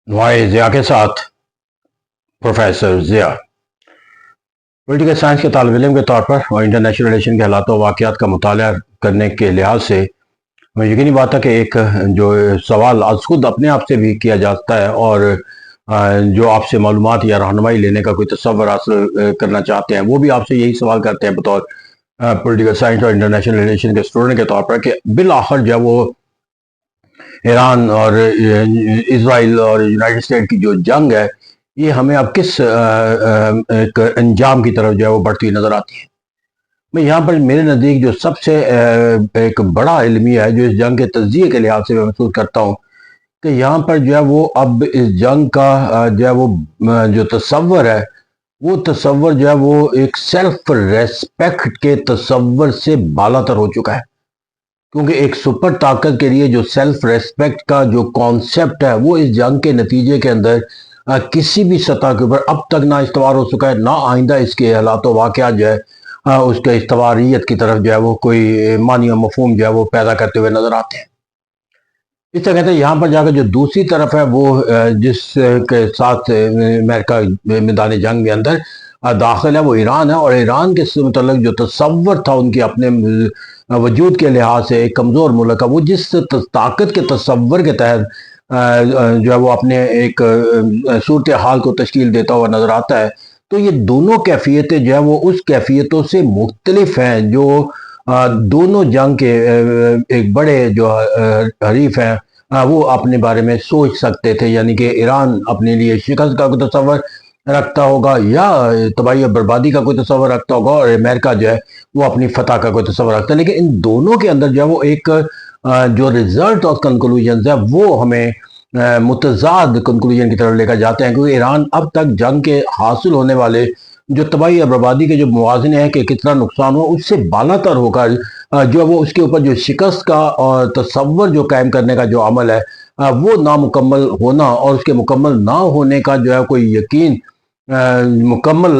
Y Zia के साथ professor Zia political science के तालिब इल्म के तौर पर और इंटरनेशनल रिलेशन के हालात और वाक़यात का मुताला करने के लिहाज से मैं यकीनी बात है कि एक जो सवाल आज खुद अपने आप से भी किया जाता है और जो आपसे मालूमात या रहनुमाई लेने का कोई तसव्वुर हासिल करना चाहते हैं वो भी आपसे यही सवाल करते हैं बतौर पॉलिटिकल साइंस और इंटरनेशनल रिलेशन के स्टूडेंट के तौर पर कि बिल आखिर जो वो ईरान और इसराइल और यूनाइटेड स्टेट की जो जंग है ये हमें अब किस एक अंजाम की तरफ जो है वो बढ़ती नजर आती है। मैं यहाँ पर मेरे नज़दीक जो सबसे एक बड़ा इल्मिया है जो इस जंग के तज्जिए के लिहाज से मैं महसूस करता हूँ कि यहाँ पर जो है वो अब इस जंग का जो है वो जो तसव्वुर है वो तसव्वुर जो है वो एक सेल्फ रेस्पेक्ट के तसव्वुर से बालातर हो चुका है, क्योंकि एक सुपर ताकत के लिए जो सेल्फ रेस्पेक्ट का जो कॉन्सेप्ट है वो इस जंग के नतीजे के अंदर किसी भी सतह के ऊपर अब तक ना इस्तेमाल हो चुका है, ना आइंदा इसके हालात वाक़यात जो है उसके इस्तवारियत की तरफ जो है वो कोई मानी मफहूम जो है वो पैदा करते हुए नजर आते हैं। इस तरह कहते हैं यहाँ पर जाकर जो दूसरी तरफ है वो जिस के साथ अमेरिका मैदान जंग के अंदर दाखिल है वो ईरान है, और ईरान के मतलब जो तसव्वुर था उनके अपने वजूद के लिहाज से एक कमज़ोर मुल्क है, वो जिस ताकत के तसव्वुर के तहत जो है वो अपने एक सूरत हाल को तश्कील देता हुआ नजर आता है। तो ये दोनों कैफियतें जो है वो उस कैफियतों से मुख्तलिफ हैं जो दोनों जंग के एक बड़े जो हरीफ हैं वो अपने बारे में सोच सकते थे, यानी कि ईरान अपने लिए शिकस्त का कोई तसव्वुर रखता होगा या तबाही और बर्बादी का कोई तसव्वुर रखता होगा, और अमेरिका जो है वो अपनी फतह का कोई तसव्वुर रखता है। लेकिन इन दोनों के अंदर जो है वो एक जो रिजल्ट और कंक्लूजन है वो हमें मुतजाद कंक्लूजन की तरफ लेकर जाते हैं, क्योंकि ईरान अब तक जंग के हासिल होने वाले जो तबाही या बर्बादी के जो मुवाज़ने हैं कि कितना नुकसान हुआ उससे बालातर होकर जो वो उसके ऊपर जो शिकस्त का और तसव्वुर जो कायम करने का जो अमल है वो नामुकम्मल होना और उसके मुकम्मल ना होने का जो है कोई यकीन मुकम्मल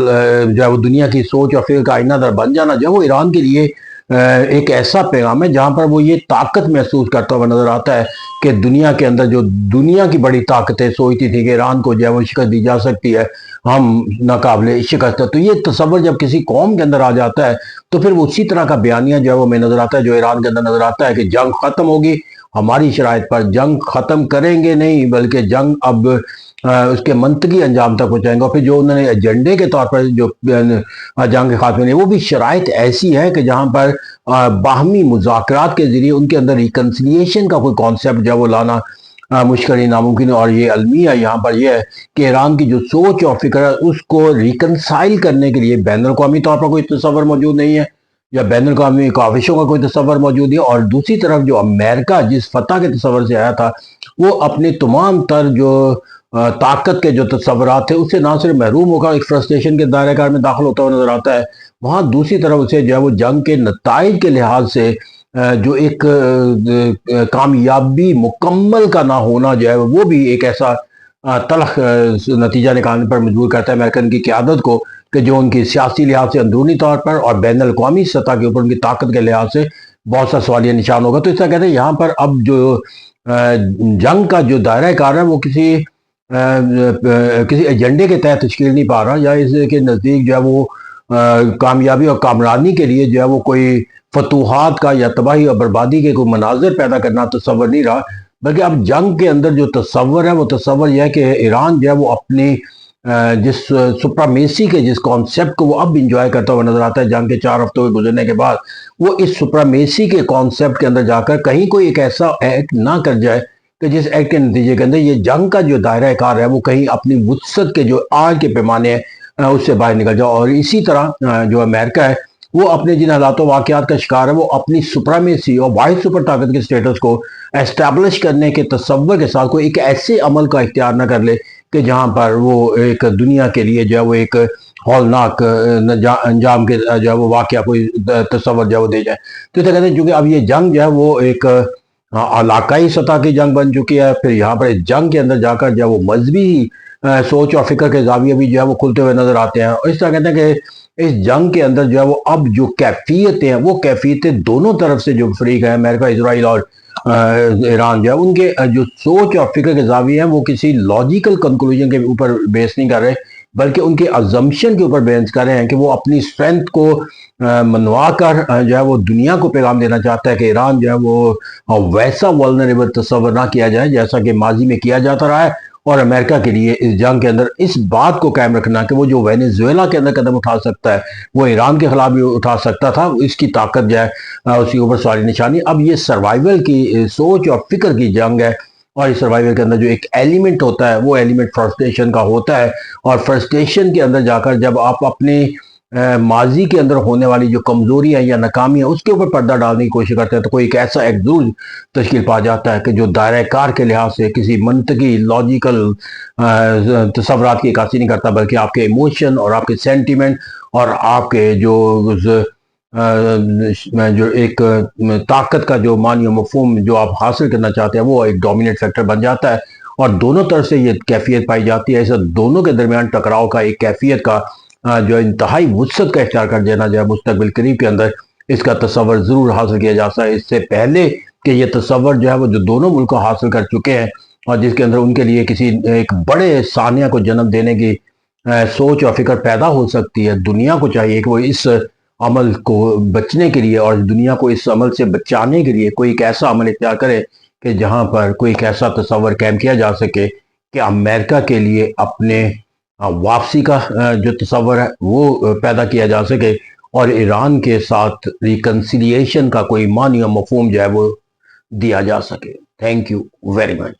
जो है वो दुनिया की सोच और फिक्र का आईना बन जाना जो है वो ईरान के लिए एक ऐसा पैगाम है जहां पर वो ये ताकत महसूस करता हुआ नजर आता है कि दुनिया के अंदर जो दुनिया की बड़ी ताकतें सोचती थी कि ईरान को जो है वो शिकस्त दी जा सकती है, हम नाकाबिले शिकस्त है। तो ये तसव्वुर जब किसी कौम के अंदर आ जाता है तो फिर उसी तरह का बयानिया जो है वो में नजर आता है जो ईरान के अंदर नजर आता है कि जंग खत्म होगी हमारी शराइत पर, जंग खत्म करेंगे नहीं बल्कि जंग अब उसके मंतकी अंजाम तक पहुंचाएंगे। और फिर जो उन्होंने एजेंडे के तौर पर जो जंग के खात्मे ने वो भी शराइत ऐसी है कि जहां पर बाहमी मुज़ाकरात के जरिए उनके अंदर रिकन्सिलिएशन का कोई कॉन्सेप्ट जो है वो लाना मुश्किल ही नामुमकिन है। और ये अलमिया यहाँ पर यह है कि ईरान की जो सोच और फिक्र है उसको रिकनसाइल करने के लिए बैनुल अक़वामी तौर पर कोई तसव्वुर मौजूद नहीं है या बैनुल अक़वामी काविशों का कोई तसव्वुर मौजूद नहीं है। और दूसरी तरफ जो अमेरिका जिस फतह के तसव्वुर से आया था वो अपने तमाम तर जो ताकत के जो तस्वुरात थे उससे ना सिर्फ महरूम होकर एक फ्रस्ट्रेशन के दायरे कार में दाखिल होता हुआ नजर आता है, वहाँ दूसरी तरफ उसे जो है वो जंग के नताइज के लिहाज से जो एक कामयाबी मुकम्मल का ना होना जो है वो भी एक ऐसा तलख नतीजा निकालने पर मजबूर करता है अमेरिकन की क़यादत को कि जो उनकी सियासी लिहाज से अंदरूनी तौर पर और बैन अल-अक़वामी सतह के ऊपर उनकी ताकत के लिहाज से बहुत सा सवालिया निशान होगा। तो इसका कहते हैं यहाँ पर अब जो जंग का जो दायरा कार है वो किसी एजेंडे के तहत तश्कील नहीं पा रहा या इसके नज़दीक जो है वो कामयाबी और कामरानी के लिए जो है वो कोई फतूहात का या तबाही और बर्बादी के कोई मनाजिर पैदा करना तस्वुर नहीं रहा, बल्कि अब जंग के अंदर जो तस्वुर है वो तस्वुर यह है कि ईरान जो है वो अपनी जिस सुप्रामेसी के जिस कॉन्सेप्ट को वो अब इंजॉय करता हुआ नजर आता है जंग के 4 हफ्तों के गुजरने के बाद, वो इस सुप्रामेसी के कॉन्सेप्ट के अंदर जाकर कहीं कोई एक ऐसा एक्ट ना कर जाए कि जिस एक्ट के नतीजे के अंदर ये जंग का जो दायरा कार है वो कहीं अपनी वुसअत के जो आग के पैमाने हैं उससे बाहर निकल जाए। और इसी तरह जो अमेरिका है वो अपने जिन हालात वाक़यात का शिकार है वो अपनी सुप्रामेसी और वाहिद सुपर ताकत के स्टेटस को एस्टैब्लिश करने के तसव्वुर के साथ कोई एक ऐसे अमल का इख्तियार न कर ले कि जहाँ पर वो एक दुनिया के लिए जो है वो एक हौलनाक अंजाम के जो है वो वाक़या कोई तसव्वुर जो है वो दे जाए। तो इसे कहते हैं चूँकि अब ये जंग जो है वो एक इलाकाई सतह की जंग बन चुकी है, फिर यहाँ पर इस जंग के अंदर जाकर जो है वो मजहबी सोच और फिक्र के जाविये भी जो है वो खुलते हुए नजर आते हैं। और इस तरह कहते हैं कि इस जंग के अंदर जो है वो अब जो कैफियतें हैं वो कैफियतें दोनों तरफ से जो फरीक है अमेरिका इसराइल और ایران جو ہے ان کے جو سوچ اور فکر کے زاویے ہیں وہ کسی لاجیکل کنکلوژن کے اوپر بیس نہیں کر رہے، بلکہ ان کے ازمپشن کے اوپر بیس کر رہے ہیں کہ وہ اپنی اسٹرینتھ کو منوا کر جو ہے وہ دنیا کو پیغام دینا چاہتا ہے کہ ایران جو ہے وہ ویسا والنریبل تصور نہ کیا جائے جیسا کہ ماضی میں کیا جاتا رہا ہے، اور امریکہ کے لیے اس جنگ کے اندر اس بات کو قائم رکھنا کہ وہ جو وینیزویلا کے اندر قدم اٹھا سکتا ہے وہ ایران کے خلاف بھی اٹھا سکتا تھا، اس کی طاقت جو ہے اس کے اوپر سوال نشانی۔ اب یہ سروائیول کی سوچ اور فکر کی جنگ ہے، اور اس سروائیول کے اندر جو ایک ایلیمنٹ ہوتا ہے وہ ایلیمنٹ فرسٹریشن کا ہوتا ہے، اور فرسٹریشن کے اندر جا کر جب آپ اپنے ماضی کے اندر ہونے والی جو کمزوریاں یا ناکامیاں اس کے اوپر پردہ ڈالنے کی کوشش کرتے ہیں تو کوئی ایک ایسا ایکزوز تشکیل پا جاتا ہے کہ جو دائرہ کار کے لحاظ سے کسی منطقی لاجیکل تصورات کی عکاسی نہیں کرتا، بلکہ آپ کے ایموشن اور آپ کے سینٹیمنٹ اور آپ کے جو ایک طاقت کا جو معنی و مفہوم جو آپ حاصل کرنا چاہتے ہیں وہ ایک ڈومیننٹ فیکٹر بن جاتا ہے، اور دونوں طرف سے یہ کیفیت پائی جاتی ہے۔ اس دونوں کے درمیان ٹکراؤ کا ایک کیفیت کا جو انتہائی وسعت کا اختیار کر دینا جو ہے مستقبل قریب کے اندر اس کا تصور ضرور حاصل کیا جا سکتا ہے، اس سے پہلے کہ یہ تصور جو ہے وہ جو دونوں ملک حاصل کر چکے ہیں، اور جس کے اندر ان کے لیے کسی ایک بڑے ثانیہ کو جنم دینے کی سوچ اور فکر پیدا ہو سکتی ہے۔ دنیا کو چاہیے کہ وہ اس عمل کو بچنے کے لیے اور دنیا کو اس عمل سے بچانے کے لیے کوئی ایک ایسا عمل اختیار کرے کہ جہاں پر کوئی ایک ایسا تصور قائم کیا جا سکے کہ امریکہ کے لیے اپنے واپسی کا جو تصور ہے وہ پیدا کیا جا سکے، اور ایران کے ساتھ ریکنسیلیشن کا کوئی معنی و مفہوم جو ہے وہ دیا جا سکے۔ Thank you very much.